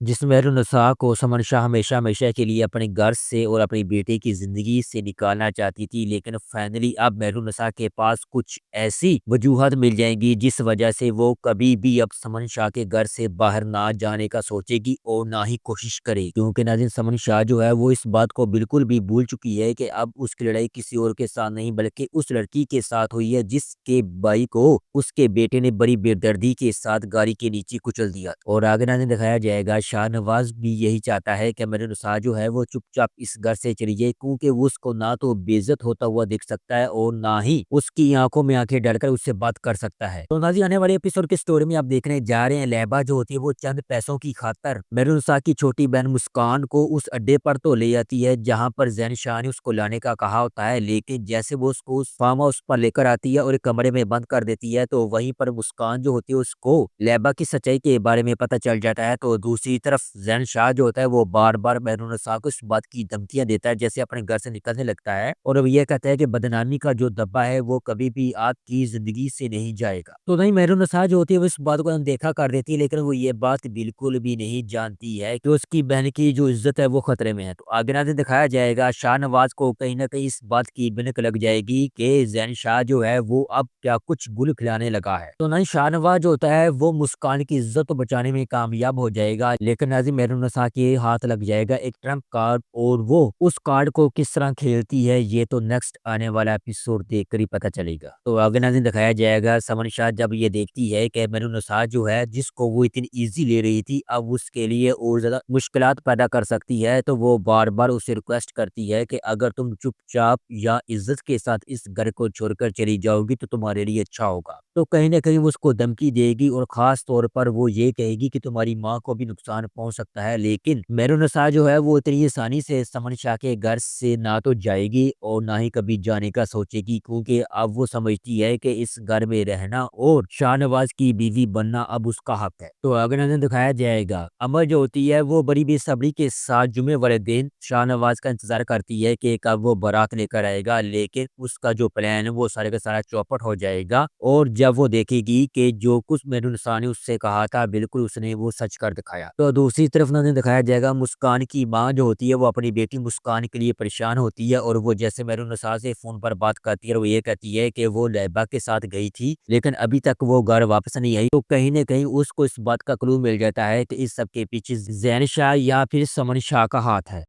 جس مہرالنساء کو سمن شاہ ہمیشہ ہمیشہ کے لیے اپنے گھر سے اور اپنی بیٹے کی زندگی سے نکالنا چاہتی تھی، لیکن فائنلی اب مہرالنساء کے پاس کچھ ایسی وجوہات مل جائیں گی جس وجہ سے وہ کبھی بھی اب سمن شاہ کے گھر سے باہر نہ جانے کا سوچے گی اور نہ ہی کوشش کرے، کیونکہ ناظرین سمن شاہ جو ہے وہ اس بات کو بالکل بھی بھول چکی ہے کہ اب اس کی لڑائی کسی اور کے ساتھ نہیں بلکہ اس لڑکی کے ساتھ ہوئی ہے جس کے بھائی کو اس کے بیٹے نے بڑی بے دردی کے ساتھ گاڑی کے نیچے کچل دیا، اور آگے ناظرین دکھایا جائے گا شاہ نواز بھی یہی چاہتا ہے کہ مہرالنساء جو ہے وہ چپ چاپ اس گھر سے چلی جائے، کیونکہ وہ اس کو نہ تو بے عزت ہوتا ہوا دیکھ سکتا ہے اور نہ ہی اس کی آنکھوں میں آنکھیں ڈال کر اس سے بات کر سکتا ہے۔ تو ناظرین آنے والے ایپیسوڈ کی سٹوری میں آپ دیکھنے جا رہے ہیں لیبا جو ہوتی ہے وہ چند پیسوں کی خاطر مہرالنساء کی چھوٹی بہن مسکان کو اس اڈے پر تو لے آتی ہے جہاں پر زین شاہ نے اس کو لانے کا کہا ہوتا ہے، لیکن جیسے وہ اس کو اس فارم ہاؤس پر لے کر آتی ہے اور ایک کمرے میں بند کر دیتی ہے تو وہیں پر مسکان جو ہوتی ہے اس کو لیبا کی سچائی کے بارے میں پتہ چل جاتا ہے۔ تو دوسری طرف زین شاہ جو ہوتا ہے وہ بار بار مہرالنساء کو اس بات کی دھمکیاں دیتا ہے جیسے اپنے گھر سے نکلنے لگتا ہے، اور اب یہ کہتا ہے کہ بدنامی کا جو دبا ہے وہ کبھی بھی آپ کی زندگی سے نہیں جائے گا۔ تو نہیں مہرالنساء جو ہوتی ہے وہ اس بات کو اندیکھا کر دیتی ہے، لیکن وہ یہ بات بالکل بھی نہیں جانتی ہے کہ اس کی بہن کی جو عزت ہے وہ خطرے میں ہے۔ تو آگے ناظرین دکھایا جائے گا شاہ نواز کو کہیں نہ کہیں اس بات کی بھنک لگ جائے گی کہ زین شاہ جو ہے وہ اب کیا کچھ گل کھلانے لگا ہے۔ تو نہیں شاہ نواز جو ہوتا ہے وہ مسکان کی عزت تو بچانے میں کامیاب ہو جائے گا، لیکن ناظرین مہرالنساء کے ہاتھ لگ جائے گا ایک ٹرمپ کارڈ، اور وہ اس کارڈ کو کس طرح کھیلتی ہے یہ تو نیکسٹ آنے والا ایپیسوڈ دیکھ کر ہی پتہ چلے گا۔ تو آگے ناظرین دکھایا جائے گا سمن شاہ جب یہ دیکھتی ہے کہ مہرالنساء جو ہے جس کو وہ اتنی ایزی لے رہی تھی اب اس کے لیے اور زیادہ مشکلات پیدا کر سکتی ہے، تو وہ بار بار اسے ریکویسٹ کرتی ہے کہ اگر تم چپ چاپ یا عزت کے ساتھ اس گھر کو چھوڑ کر چلی جاؤ گی تو تمہارے لیے اچھا ہوگا۔ تو کہیں نہ کہیں وہ اس کو دھمکی دے گی اور خاص طور پر وہ یہ کہے گی کہ تمہاری ماں کو بھی نقصان پہنچ سکتا ہے، لیکن مہرالنساء جو ہے وہ اتنی آسانی سے سمن شاہ کے گھر سے نہ تو جائے گی اور نہ ہی کبھی جانے کا سوچے گی، کیونکہ اب وہ سمجھتی ہے کہ اس گھر میں رہنا اور شاہ نواز کی بیوی بننا اب اس کا حق ہے۔ تو آگے ناظرین دکھایا جائے گا امر جو ہوتی ہے وہ بڑی بے صبری کے ساتھ جمعے والے دن شاہ نواز کا انتظار کرتی ہے کہ کب وہ بارات لے کر آئے گا، لیکن اس کا جو پلان ہے وہ سارے کا سارا چوپٹ ہو جائے گا، اور جب وہ دیکھے گی کہ جو کچھ مہرالنساء نے اس سے کہا تھا بالکل اس نے وہ سچ کر دکھایا۔ تو دوسری طرف ناظرین دکھایا جائے گا مسکان کی ماں جو ہوتی ہے وہ اپنی بیٹی مسکان کے لیے پریشان ہوتی ہے، اور وہ جیسے مہرالنساء سے فون پر بات کرتی ہے اور وہ یہ کہتی ہے کہ وہ لیبا کے ساتھ گئی تھی لیکن ابھی تک وہ گھر واپس نہیں آئی، تو کہیں نہ کہیں اس کو اس بات کا کلو مل جاتا ہے کہ اس سب کے پیچھے زین شاہ یا پھر سمن شاہ کا ہاتھ ہے۔